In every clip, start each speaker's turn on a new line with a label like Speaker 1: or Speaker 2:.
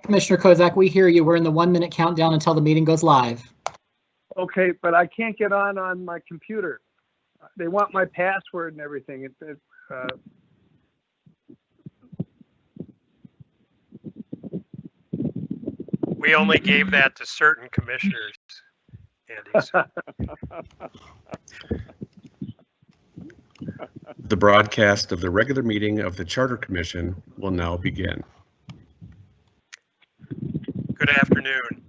Speaker 1: Commissioner Kozak, we hear you. We're in the 1-minute countdown until the meeting goes live.
Speaker 2: Okay, but I can't get on my computer. They want my password and everything.
Speaker 3: We only gave that to certain commissioners, Andy. So.
Speaker 4: The broadcast of the regular meeting of the Charter Commission will now begin.
Speaker 3: Good afternoon.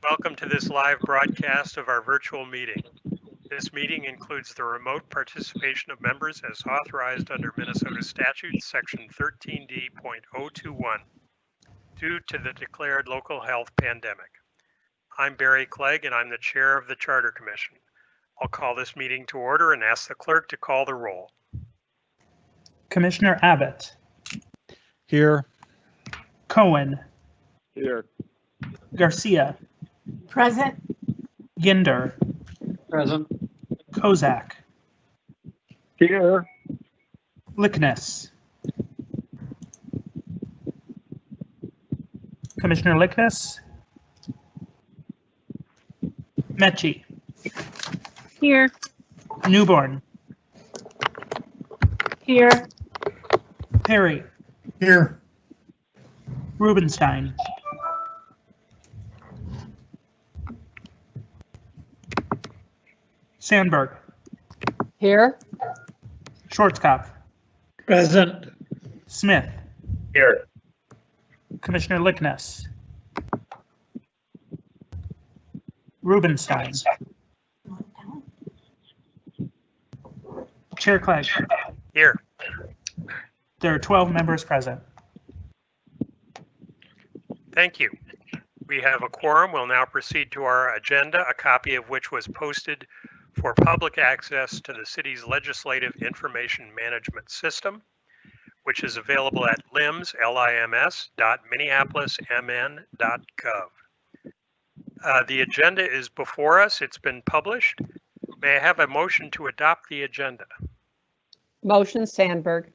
Speaker 3: Welcome to this live broadcast of our virtual meeting. This meeting includes the remote participation of members as authorized under Minnesota statute section 13D.021 due to the declared local health pandemic. I'm Barry Clegg and I'm the chair of the Charter Commission. I'll call this meeting to order and ask the clerk to call the roll.
Speaker 5: Commissioner Abbott.
Speaker 6: Here.
Speaker 5: Cohen.
Speaker 2: Here.
Speaker 5: Garcia.
Speaker 7: Present.
Speaker 5: Ginder.
Speaker 1: Present.
Speaker 5: Kozak.
Speaker 2: Here.
Speaker 5: Lickness. Commissioner Lickness. Mechie.
Speaker 7: Here.
Speaker 5: Newborn.
Speaker 7: Here.
Speaker 5: Perry.
Speaker 6: Here.
Speaker 5: Rubenstein. Sandberg.
Speaker 7: Here.
Speaker 5: Schwarzkopf.
Speaker 6: Present.
Speaker 5: Smith.
Speaker 3: Here.
Speaker 5: Commissioner Lickness. Rubenstein. Chair Clegg.
Speaker 3: Here.
Speaker 5: There are 12 members present.
Speaker 3: Thank you. We have a quorum. We'll now proceed to our agenda, a copy of which was posted for public access to the city's legislative information management system, which is available at lims.minneapolismn.gov. The agenda is before us. It's been published. May I have a motion to adopt the agenda?
Speaker 7: Motion Sandberg.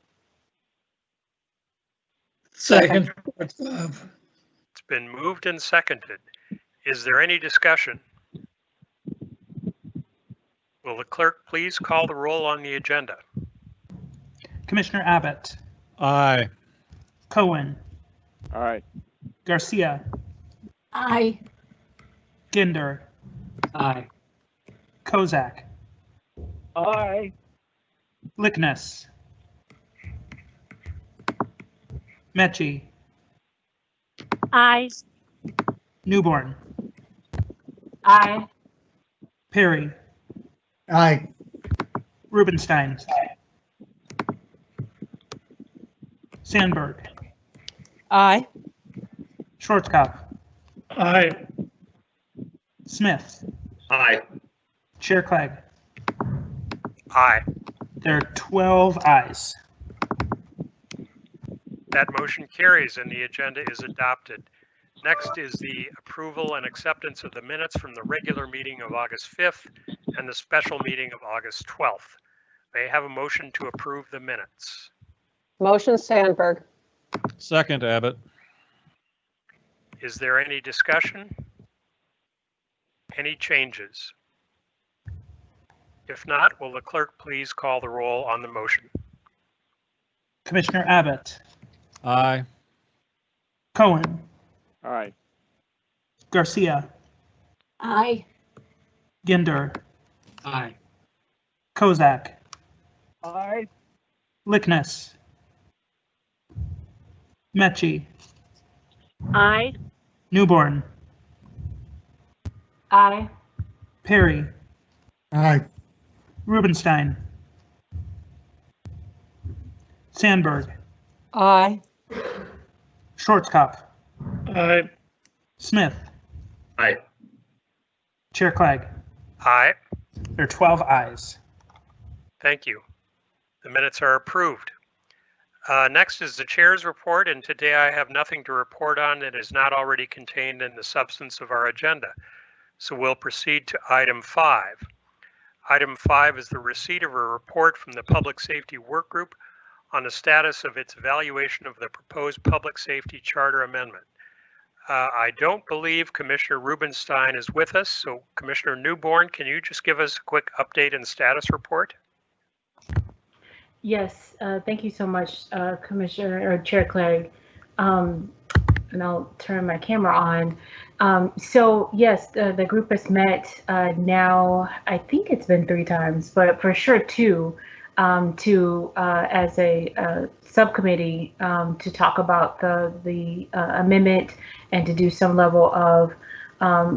Speaker 6: Second.
Speaker 3: It's been moved and seconded. Is there any discussion? Will the clerk please call the roll on the agenda?
Speaker 5: Commissioner Abbott.
Speaker 6: Aye.
Speaker 5: Cohen.
Speaker 2: Aye.
Speaker 5: Garcia.
Speaker 7: Aye.
Speaker 5: Ginder.
Speaker 1: Aye.
Speaker 5: Kozak.
Speaker 2: Aye.
Speaker 5: Lickness. Mechie.
Speaker 7: Aye.
Speaker 5: Newborn.
Speaker 7: Aye.
Speaker 5: Perry.
Speaker 6: Aye.
Speaker 5: Rubenstein. Sandberg.
Speaker 7: Aye.
Speaker 5: Schwarzkopf.
Speaker 6: Aye.
Speaker 5: Smith.
Speaker 4: Aye.
Speaker 5: Chair Clegg.
Speaker 3: Aye.
Speaker 5: There are 12 ayes.
Speaker 3: That motion carries and the agenda is adopted. Next is the approval and acceptance of the minutes from the regular meeting of August 5th and the special meeting of August 12th. May I have a motion to approve the minutes?
Speaker 7: Motion Sandberg.
Speaker 6: Second, Abbott.
Speaker 3: Is there any discussion? Any changes? If not, will the clerk please call the roll on the motion?
Speaker 5: Commissioner Abbott.
Speaker 6: Aye.
Speaker 5: Cohen.
Speaker 2: Aye.
Speaker 5: Garcia.
Speaker 7: Aye.
Speaker 5: Ginder.
Speaker 1: Aye.
Speaker 5: Kozak.
Speaker 2: Aye.
Speaker 5: Lickness. Mechie.
Speaker 7: Aye.
Speaker 5: Newborn.
Speaker 7: Aye.
Speaker 5: Perry.
Speaker 6: Aye.
Speaker 5: Rubenstein. Sandberg.
Speaker 7: Aye.
Speaker 5: Schwarzkopf.
Speaker 6: Aye.
Speaker 5: Smith.
Speaker 4: Aye.
Speaker 5: Chair Clegg.
Speaker 3: Aye.
Speaker 5: There are 12 ayes.
Speaker 3: Thank you. The minutes are approved. Next is the chair's report, and today I have nothing to report on that is not already contained in the substance of our agenda. So we'll proceed to item 5. Item 5 is the receipt of a report from the Public Safety Work Group on the status of its evaluation of the proposed Public Safety Charter Amendment. I don't believe Commissioner Rubenstein is with us, so Commissioner Newborn, can you just give us a quick update and status report?
Speaker 8: Yes, thank you so much, Commissioner or Chair Clegg. And I'll turn my camera on. So yes, the group has met now, I think it's been 3 times, but for sure 2, as a subcommittee to talk about the amendment and to do some level of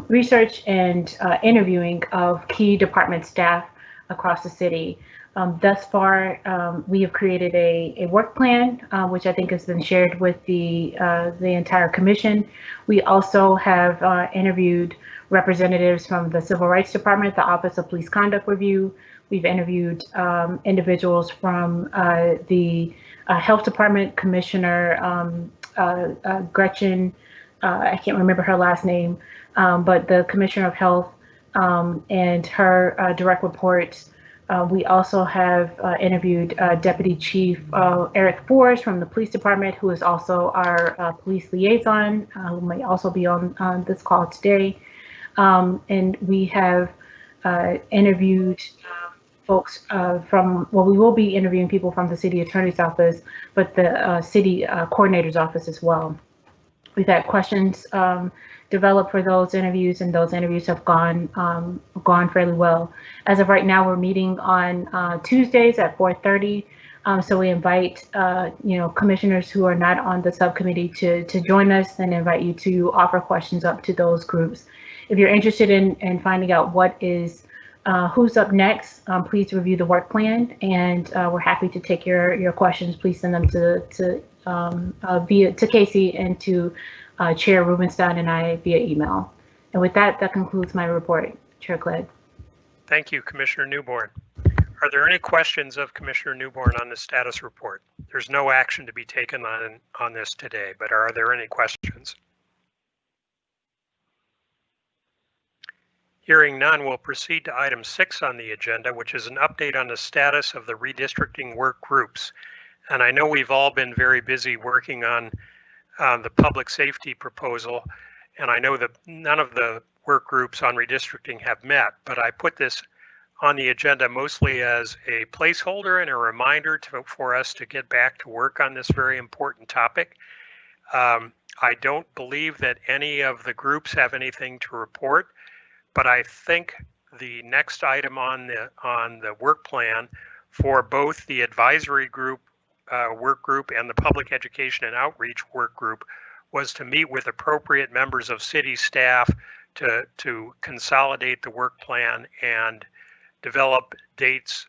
Speaker 8: research and interviewing of key department staff across the city. Thus far, we have created a work plan, which I think has been shared with the entire commission. We also have interviewed representatives from the Civil Rights Department, the Office of Police Conduct Review. We've interviewed individuals from the Health Department, Commissioner Gretchen, I can't remember her last name, but the Commissioner of Health and her direct reports. We also have interviewed Deputy Chief Eric Forrest from the Police Department, who is also our police liaison, who may also be on this call today. And we have interviewed folks we will be interviewing people from the City Attorney's Office, but the City Coordinator's Office as well. We've had questions developed for those interviews, and those interviews have gone fairly well. As of right now, we're meeting on Tuesdays at 4:30. So we invite commissioners who are not on the subcommittee to join us, and invite you to offer questions up to those groups. If you're interested in finding out what is who's up next, please review the work plan, and we're happy to take your questions. Please send them to Casey and to Chair Rubenstein and I via email. And with that, that concludes my report, Chair Clegg.
Speaker 3: Thank you, Commissioner Newborn. Are there any questions of Commissioner Newborn on the status report? There's no action to be taken on this today, but are there any questions? Hearing none, we'll proceed to item 6 on the agenda, which is an update on the status of the redistricting work groups. And I know we've all been very busy working on the public safety proposal, and I know that none of the work groups on redistricting have met, but I put this on the agenda mostly as a placeholder and a reminder for us to get back to work on this very important topic. I don't believe that any of the groups have anything to report, but I think the next item on the work plan for both the advisory group work group and the public education and outreach work group was to meet with appropriate members of city staff to consolidate the work plan and develop dates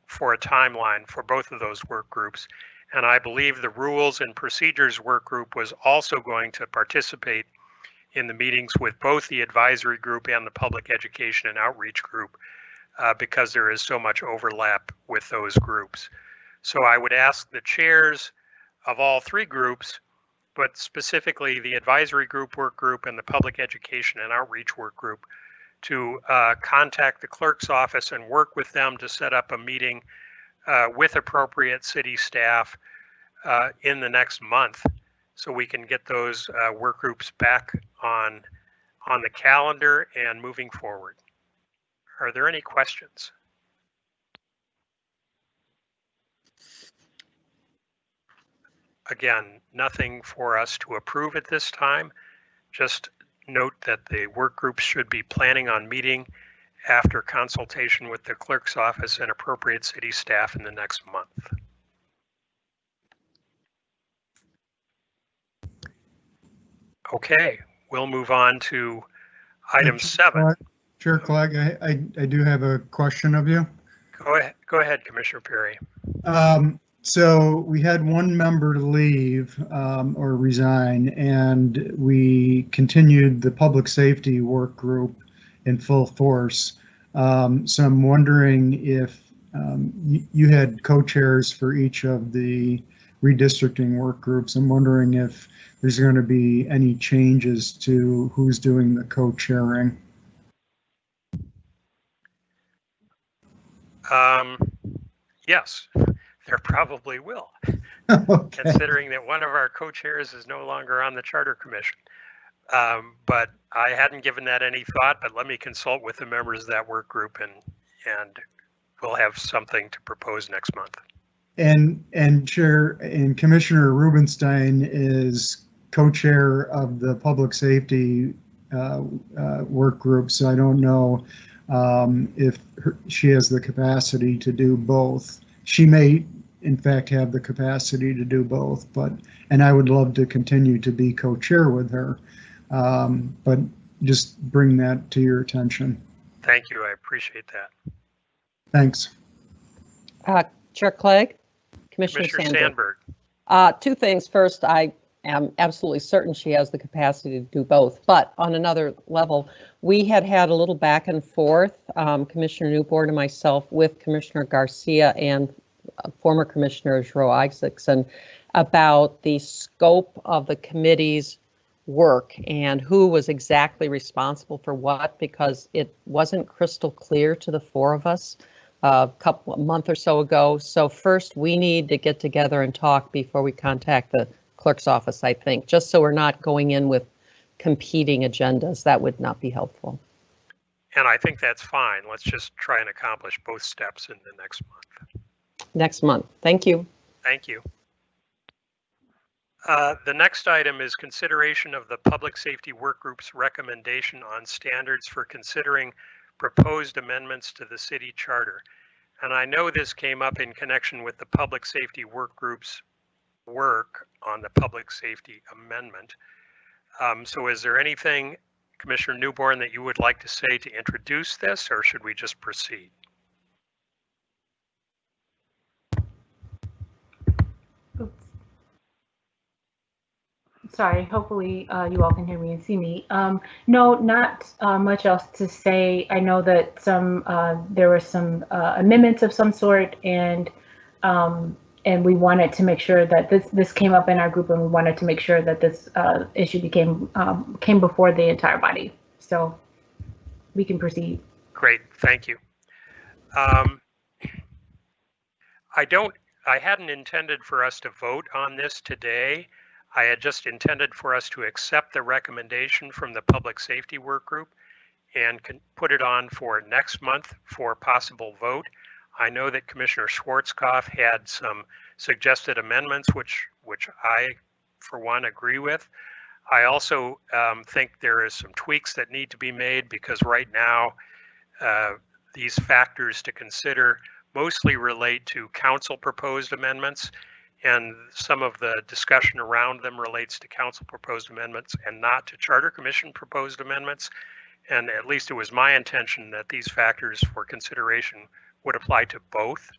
Speaker 3: for a timeline for both of those work groups. And I believe the rules and procedures work group was also going to participate in the meetings with both the advisory group and the public education and outreach group because there is so much overlap with those groups. So I would ask the chairs of all 3 groups, but specifically the advisory group work group and the public education and outreach work group, to contact the clerk's office and work with them to set up a meeting with appropriate city staff in the next month, so we can get those work groups back on the calendar and moving forward. Are there any questions? Again, nothing for us to approve at this time. Just note that the work groups should be planning on meeting after consultation with the clerk's office and appropriate city staff in the next month. Okay, we'll move on to item 7.
Speaker 9: Chair Clegg, I do have a question of you.
Speaker 3: Go ahead, Commissioner Perry.
Speaker 9: So we had one member leave or resign, and we continued the public safety work group in full force. So I'm wondering if you had co-chairs for each of the redistricting work groups. I'm wondering if there's going to be any changes to who's doing the co-chairing.
Speaker 3: Yes. There probably will,
Speaker 9: Okay.
Speaker 3: considering that one of our co-chairs is no longer on the Charter Commission. But I hadn't given that any thought, but let me consult with the members of that work group and we'll have something to propose next month.
Speaker 9: And Commissioner Rubenstein is co-chair of the public safety work group, so I don't know if she has the capacity to do both. She may, in fact, have the capacity to do both, and I would love to continue to be co-chair with her, but just bring that to your attention.
Speaker 3: Thank you. I appreciate that.
Speaker 9: Thanks.
Speaker 7: Chair Clegg, Commissioner
Speaker 3: Sandberg.
Speaker 7: Two things. First, I am absolutely certain she has the capacity to do both. But on another level, we had a little back and forth, Commissioner Newborn and myself, with Commissioner Garcia and former Commissioner Joe Isaacson about the scope of the committee's work and who was exactly responsible for what, because it wasn't crystal clear to the four of us a month or so ago. So first we need to get together and talk before we contact the clerk's office, I think, just so we're not going in with competing agendas. That would not be helpful.
Speaker 3: And I think that's fine. Let's just try and accomplish both steps in the next month.
Speaker 7: Next month. Thank you.
Speaker 3: Thank you. The next item is consideration of the Public Safety Work Group's recommendation on standards for considering proposed amendments to the city charter. And I know this came up in connection with the Public Safety Work Group's work on the Public Safety Amendment. So is there anything, Commissioner Newborn, that you would like to say to introduce this, or should we just proceed?
Speaker 8: Sorry, hopefully you all can hear me and see me. No, not much else to say. I know that there were some amendments of some sort, and we wanted to make sure that this came up in our group, and we wanted to make sure that this issue came before the entire body. So we can proceed.
Speaker 3: Great, thank you. I hadn't intended for us to vote on this today. I had just intended for us to accept the recommendation from the Public Safety Work Group and put it on for next month for possible vote. I know that Commissioner Schwarzkopf had some suggested amendments, which I, for one, agree with. I also think there is some tweaks that need to be made, because right now these factors to consider mostly relate to council proposed amendments, and some of the discussion around them relates to council proposed amendments and not to Charter Commission proposed amendments. And at least it was my intention that these factors for consideration would apply to both.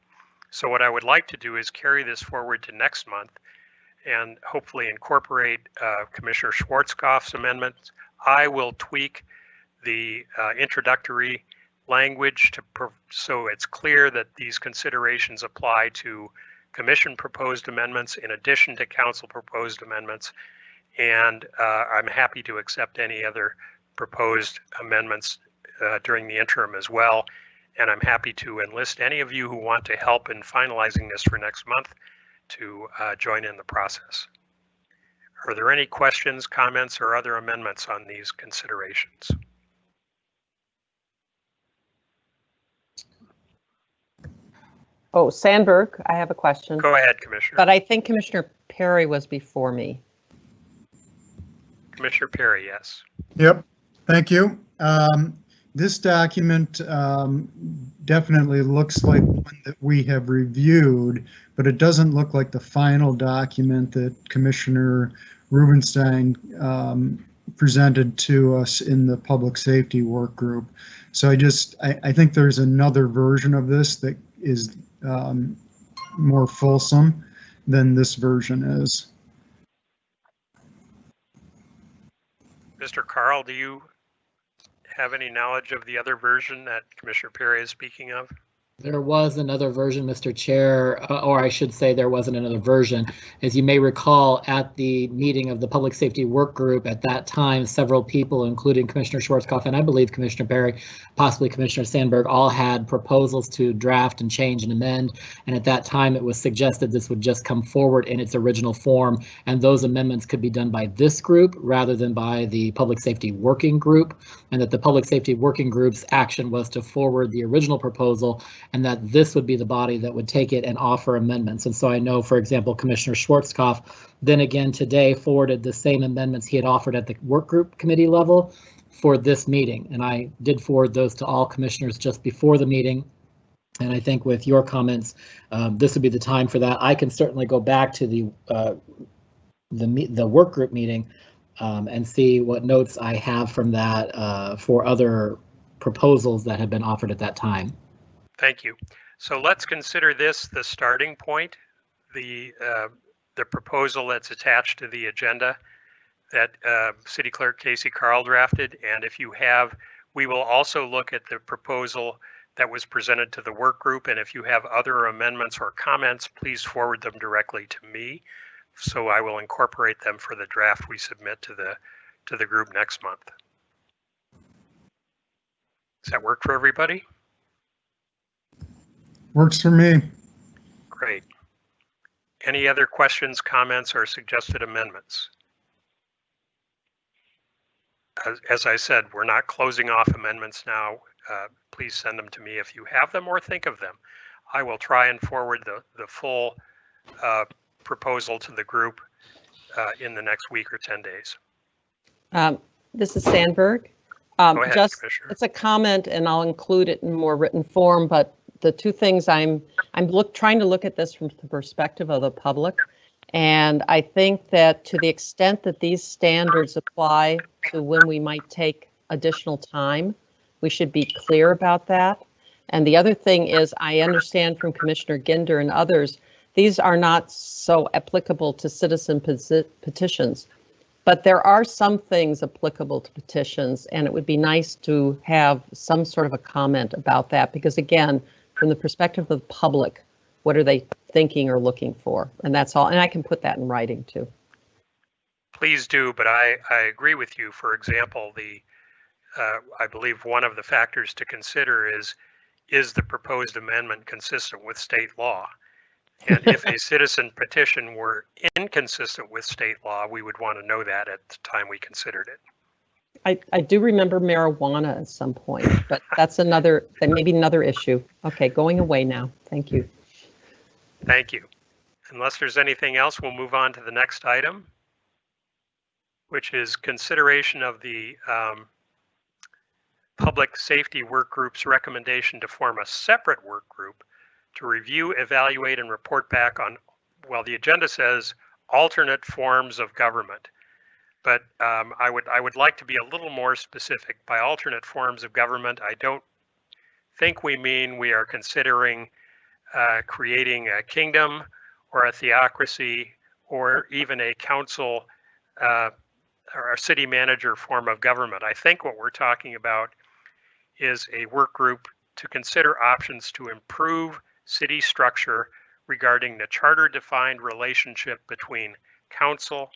Speaker 3: So what I would like to do is carry this forward to next month and hopefully incorporate Commissioner Schwarzkopf's amendments. I will tweak the introductory language so it's clear that these considerations apply to Commission proposed amendments in addition to council proposed amendments. And I'm happy to accept any other proposed amendments during the interim as well. And I'm happy to enlist any of you who want to help in finalizing this for next month to join in the process. Are there any questions, comments, or other amendments on these considerations?
Speaker 7: Oh, Sandberg, I have a question.
Speaker 3: Go ahead, Commissioner.
Speaker 7: But I think Commissioner Perry was before me.
Speaker 3: Commissioner Perry, yes.
Speaker 9: Yep, thank you. This document definitely looks like one that we have reviewed, but it doesn't look like the final document that Commissioner Rubenstein presented to us in the Public Safety Work Group. So I think there's another version of this that is more fulsome than this version is.
Speaker 3: Mr. Carl, do you have any knowledge of the other version that Commissioner Perry is speaking of?
Speaker 1: There was another version, Mr. Chair, or I should say there wasn't another version. As you may recall, at the meeting of the Public Safety Work Group at that time, several people, including Commissioner Schwarzkopf and I believe Commissioner Berry, possibly Commissioner Sandberg, all had proposals to draft and change and amend. And at that time, it was suggested this would just come forward in its original form, and those amendments could be done by this group rather than by the Public Safety Working Group, and that the Public Safety Working Group's action was to forward the original proposal, and that this would be the body that would take it and offer amendments. And so I know, for example, Commissioner Schwarzkopf then again today forwarded the same amendments he had offered at the work group committee level for this meeting. And I did forward those to all commissioners just before the meeting. And I think with your comments, this would be the time for that. I can certainly go back to the work group meeting and see what notes I have from that for other proposals that have been offered at that time.
Speaker 3: Thank you. So let's consider this the starting point, the proposal that's attached to the agenda that City Clerk Casey Carl drafted. And if you have, we will also look at the proposal that was presented to the work group. And if you have other amendments or comments, please forward them directly to me. So I will incorporate them for the draft we submit to the group next month. Does that work for everybody?
Speaker 9: Works for me.
Speaker 3: Great. Any other questions, comments, or suggested amendments? As I said, we're not closing off amendments now. Please send them to me if you have them or think of them. I will try and forward the full proposal to the group in the next week or 10 days.
Speaker 7: This is Sandberg.
Speaker 3: Go ahead,
Speaker 7: Just,
Speaker 3: Commissioner.
Speaker 7: it's a comment, and I'll include it in more written form, but the two things I'm trying to look at this from the perspective of the public. And I think that to the extent that these standards apply to when we might take additional time, we should be clear about that. And the other thing is, I understand from Commissioner Ginder and others, these are not so applicable to citizen petitions, but there are some things applicable to petitions, and it would be nice to have some sort of a comment about that, because again, from the perspective of the public, what are they thinking or looking for? And that's all. And I can put that in writing too.
Speaker 3: Please do, but I agree with you. For example, I believe one of the factors to consider is the proposed amendment consistent with state law? And if a citizen petition were inconsistent with state law, we would want to know that at the time we considered it.
Speaker 7: I do remember marijuana at some point, but that's maybe another issue. Okay, going away now. Thank you.
Speaker 3: Thank you. Unless there's anything else, we'll move on to the next item, which is consideration of the Public Safety Work Group's recommendation to form a separate work group to review, evaluate, and report back on, well, the agenda says alternate forms of government. But I would like to be a little more specific. By alternate forms of government, I don't think we mean we are considering creating a kingdom or a theocracy or even a council or a city manager form of government. I think what we're talking about is a work group to consider options to improve city structure regarding the charter-defined relationship between council,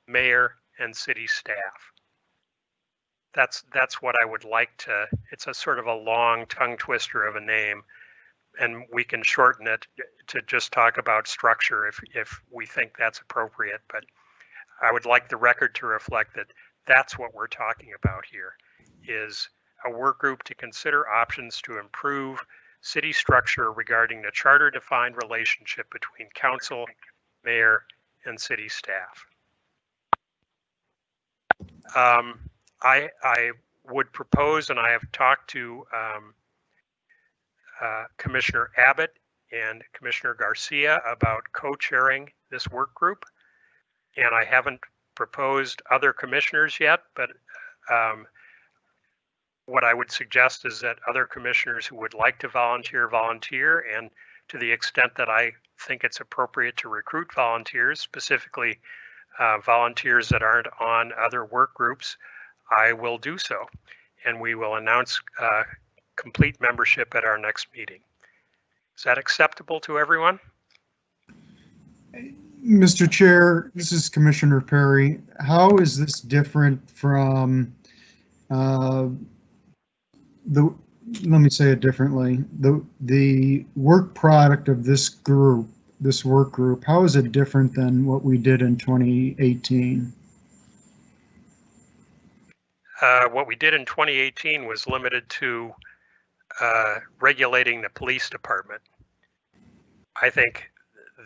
Speaker 3: mayor, and city staff. That's what I would like to, it's a sort of a long tongue twister of a name, and we can shorten it to just talk about structure if we think that's appropriate. But I would like the record to reflect that that's what we're talking about here, is a work group to consider options to improve city structure regarding the charter-defined relationship between council, mayor, and city staff. I would propose, and I have talked to Commissioner Abbott and Commissioner Garcia about co-chairing this work group, and I haven't proposed other commissioners yet, but what I would suggest is that other commissioners who would like to volunteer, and to the extent that I think it's appropriate to recruit volunteers, specifically volunteers that aren't on other work groups, I will do so. And we will announce complete membership at our next meeting. Is that acceptable to everyone?
Speaker 9: Mr. Chair, this is Commissioner Perry. How is this different from let me say it differently. The work product of this work group, how is it different than what we did in 2018?
Speaker 3: What we did in 2018 was limited to regulating the police department. I think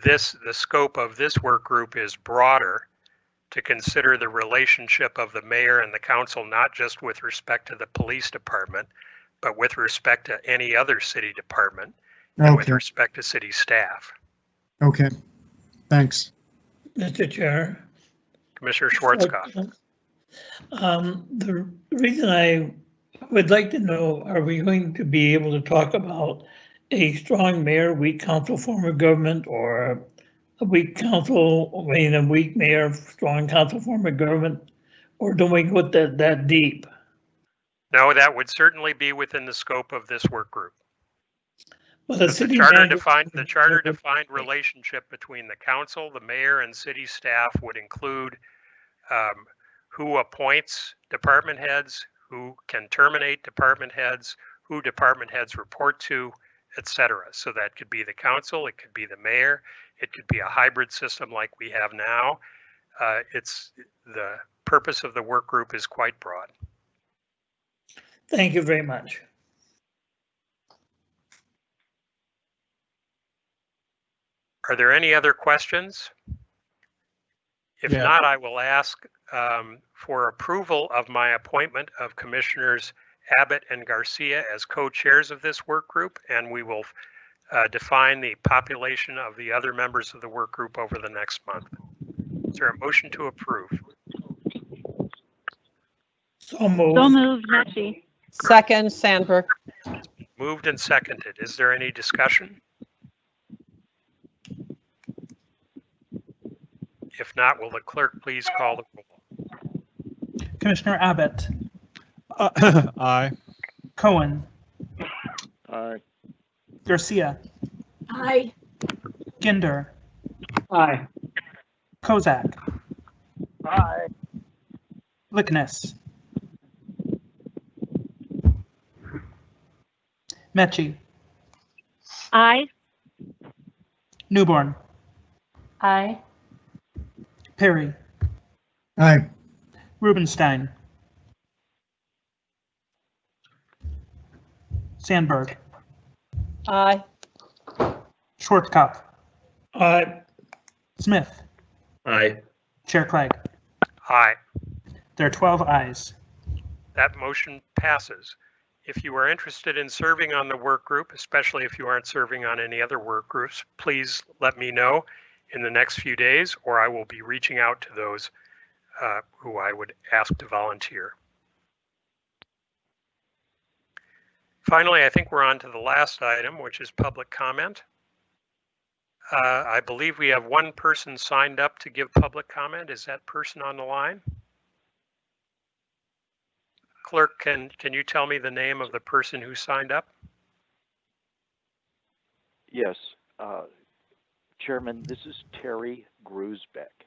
Speaker 3: the scope of this work group is broader to consider the relationship of the mayor and the council, not just with respect to the police department, but with respect to any other city department and with respect to city staff.
Speaker 9: Okay, thanks.
Speaker 10: Mr. Chair.
Speaker 3: Commissioner Schwarzkopf.
Speaker 10: The reason I would like to know, are we going to be able to talk about a strong mayor, weak council form of government, or a weak council, a weak mayor, strong council form of government, or don't we go that deep?
Speaker 3: No, that would certainly be within the scope of this work group.
Speaker 10: Well,
Speaker 3: the charter defined relationship between the council, the mayor, and city staff would include who appoints department heads, who can terminate department heads, who department heads report to, etc. So that could be the council, it could be the mayor, it could be a hybrid system like we have now. The purpose of the work group is quite broad.
Speaker 10: Thank you very much.
Speaker 3: Are there any other questions? If not, I will ask for approval of my appointment of Commissioners Abbott and Garcia as co-chairs of this work group, and we will define the population of the other members of the work group over the next month. Is there a motion to approve?
Speaker 10: So moved.
Speaker 11: So moved, Mechie.
Speaker 7: Second, Sandberg.
Speaker 3: Moved and seconded. Is there any discussion? If not, will the clerk please call the roll?
Speaker 5: Commissioner Abbott.
Speaker 6: Aye.
Speaker 5: Cohen.
Speaker 6: Aye.
Speaker 5: Garcia.
Speaker 11: Aye.
Speaker 5: Ginder.
Speaker 2: Aye.
Speaker 5: Kozak.
Speaker 2: Aye.
Speaker 5: Lickness. Mechie.
Speaker 11: Aye.
Speaker 5: Newborn.
Speaker 8: Aye.
Speaker 5: Perry.
Speaker 9: Aye.
Speaker 5: Rubenstein. Sandberg.
Speaker 7: Aye.
Speaker 5: Schwarzkopf.
Speaker 10: Aye.
Speaker 5: Smith.
Speaker 6: Aye.
Speaker 5: Chair Clegg.
Speaker 3: Aye.
Speaker 5: There are 12 ayes.
Speaker 3: That motion passes. If you are interested in serving on the work group, especially if you aren't serving on any other work groups, please let me know in the next few days, or I will be reaching out to those who I would ask to volunteer. Finally, I think we're on to the last item, which is public comment. I believe we have one person signed up to give public comment. Is that person on the line? Clerk, can you tell me the name of the person who signed up?
Speaker 12: Yes, Chairman, this is Terry Grusbeck.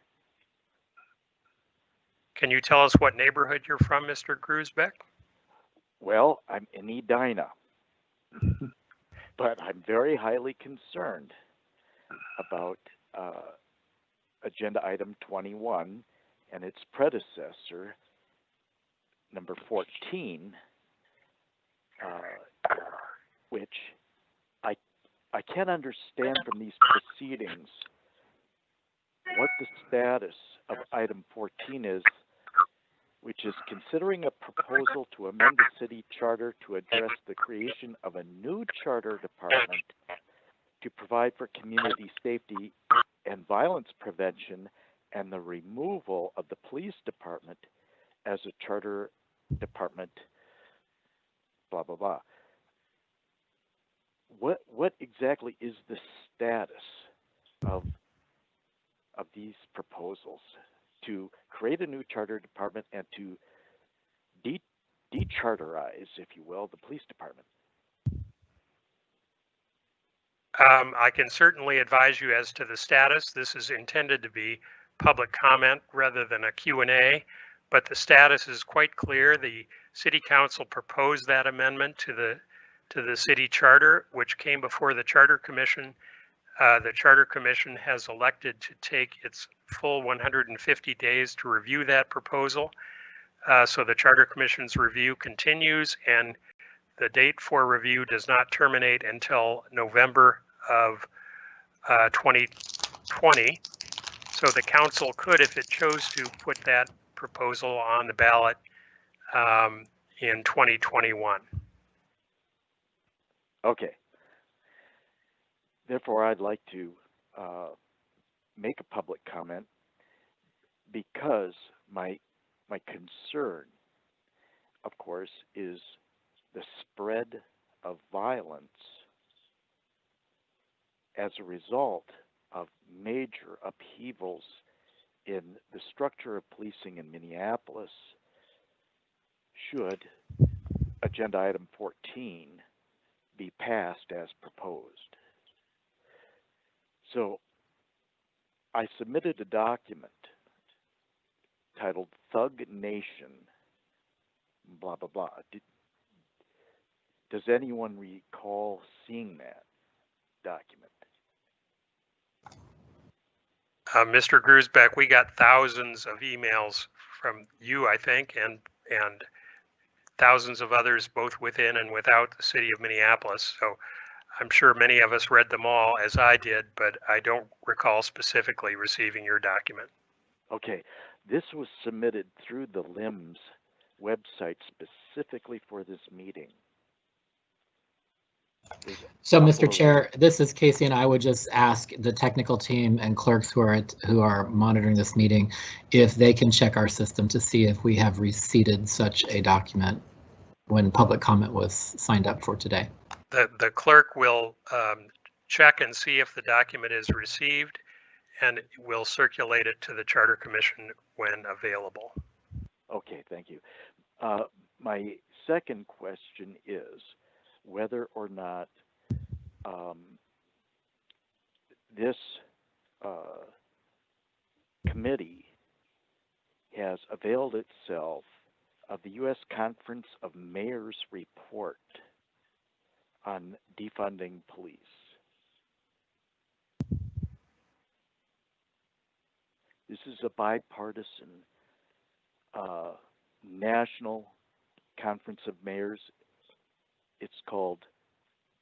Speaker 3: Can you tell us what neighborhood you're from, Mr. Grusbeck?
Speaker 12: Well, I'm in Edina, but I'm very highly concerned about agenda item 21 and its predecessor, number 14, which I can't understand from these proceedings what the status of item 14 is, which is considering a proposal to amend the city charter to address the creation of a new charter department to provide for community safety and violence prevention and the removal of the police department as a charter department, blah, blah, blah. What exactly is the status of these proposals to create a new charter department and to decharterize, if you will, the police department?
Speaker 3: I can certainly advise you as to the status. This is intended to be public comment rather than a Q&A, but the status is quite clear. The City Council proposed that amendment to the city charter, which came before the Charter Commission. The Charter Commission has elected to take its full 150 days to review that proposal. So the Charter Commission's review continues, and the date for review does not terminate until November of 2020. So the council could, if it chose to, put that proposal on the ballot in 2021.
Speaker 12: Okay. Therefore, I'd like to make a public comment because my concern, of course, is the spread of violence as a result of major upheavals in the structure of policing in Minneapolis should agenda item 14 be passed as proposed. So I submitted a document titled Thug Nation, blah, blah, blah. Does anyone recall seeing that document?
Speaker 3: Mr. Grusbeck, we got thousands of emails from you, I think, and thousands of others, both within and without the city of Minneapolis. So I'm sure many of us read them all, as I did, but I don't recall specifically receiving your document.
Speaker 12: Okay, this was submitted through the LIMS website specifically for this meeting.
Speaker 1: So, Mr. Chair, this is Casey, and I would just ask the technical team and clerks who are monitoring this meeting if they can check our system to see if we have receipted such a document when public comment was signed up for today.
Speaker 3: The clerk will check and see if the document is received, and will circulate it to the Charter Commission when available.
Speaker 12: Okay, thank you. My second question is whether or not this committee has availed itself of the U.S. Conference of Mayors report on defunding police. This is a bipartisan national conference of mayors. It's called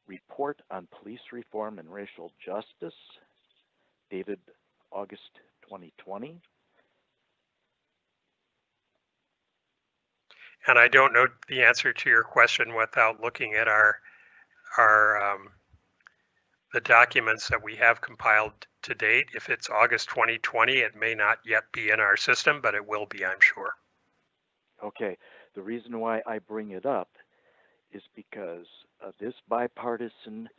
Speaker 12: Report on Police Reform and Racial Justice, dated August 2020.
Speaker 3: And I don't know the answer to your question without looking at the documents that we have compiled to date. If it's August 2020, it may not yet be in our system, but it will be, I'm sure.
Speaker 12: Okay, the reason why I bring it up is because this bipartisan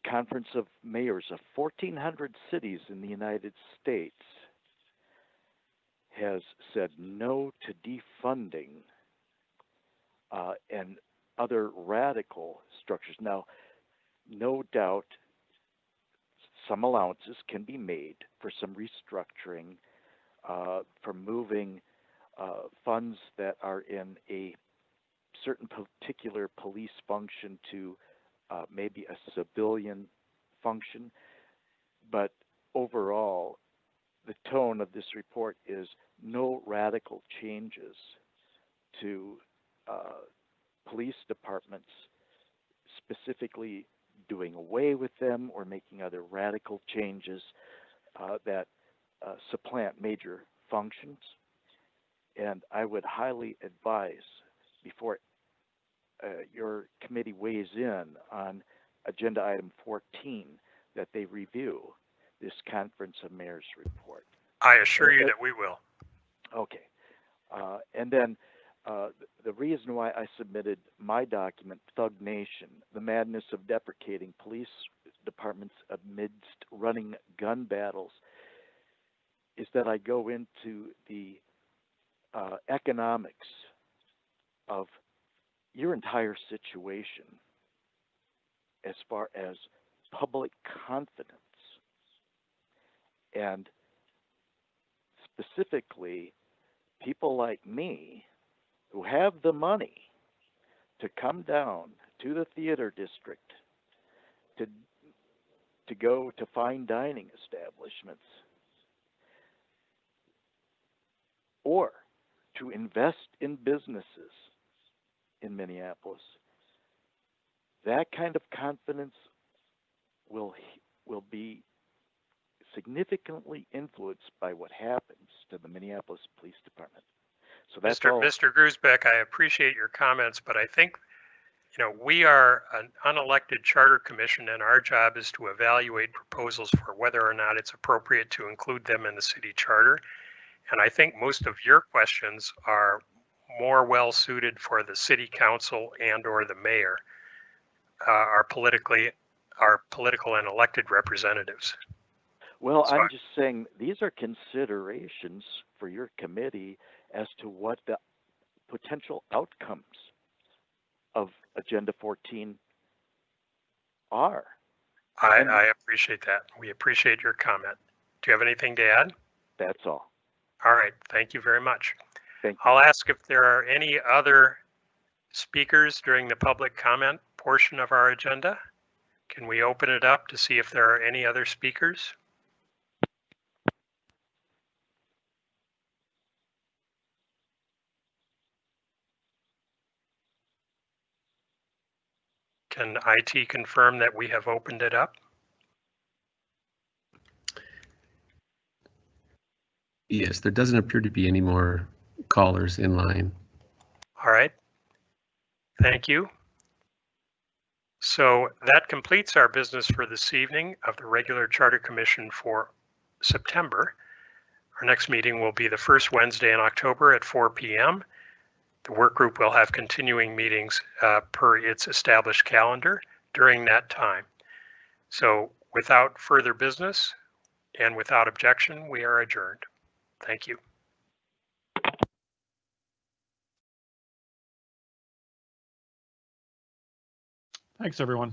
Speaker 12: conference of mayors of 1,400 cities in the United States has said no to defunding and other radical structures. Now, no doubt some allowances can be made for some restructuring, for moving funds that are in a certain particular police function to maybe a civilian function. But overall, the tone of this report is no radical changes to police departments, specifically doing away with them or making other radical changes that supplant major functions. And I would highly advise, before your committee weighs in on agenda item 14, that they review this Conference of Mayors report.
Speaker 3: I assure you that we will.
Speaker 12: Okay. And then the reason why I submitted my document, Thug Nation, the madness of deprecating police departments amidst running gun battles, is that I go into the economics of your entire situation. as far as public confidence. And specifically, people like me who have the money to come down to the theater district to go to fine dining establishments or to invest in businesses in Minneapolis, that kind of confidence will be significantly influenced by what happens to the Minneapolis Police Department. So that's
Speaker 3: Mr. Grusbeck, I appreciate your comments, but I think, we are an unelected charter commission, and our job is to evaluate proposals for whether or not it's appropriate to include them in the city charter. And I think most of your questions are more well suited for the city council and or the mayor, our political and elected representatives.
Speaker 12: Well, I'm just saying these are considerations for your committee as to what the potential outcomes of Agenda 14 are.
Speaker 3: I appreciate that. We appreciate your comment. Do you have anything to add?
Speaker 12: That's all.
Speaker 3: All right. Thank you very much.
Speaker 12: Thank you.
Speaker 3: I'll ask if there are any other speakers during the public comment portion of our agenda. Can we open it up to see if there are any other speakers? Can IT confirm that we have opened it up?
Speaker 4: Yes, there doesn't appear to be any more callers in line.
Speaker 3: All right. Thank you. So that completes our business for this evening of the regular Charter Commission for September. Our next meeting will be the first Wednesday in October at 4 p.m. The work group will have continuing meetings per its established calendar during that time. So without further business and without objection, we are adjourned. Thank you.
Speaker 6: Thanks, everyone.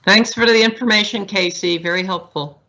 Speaker 7: Thanks for the information, Casey. Very helpful.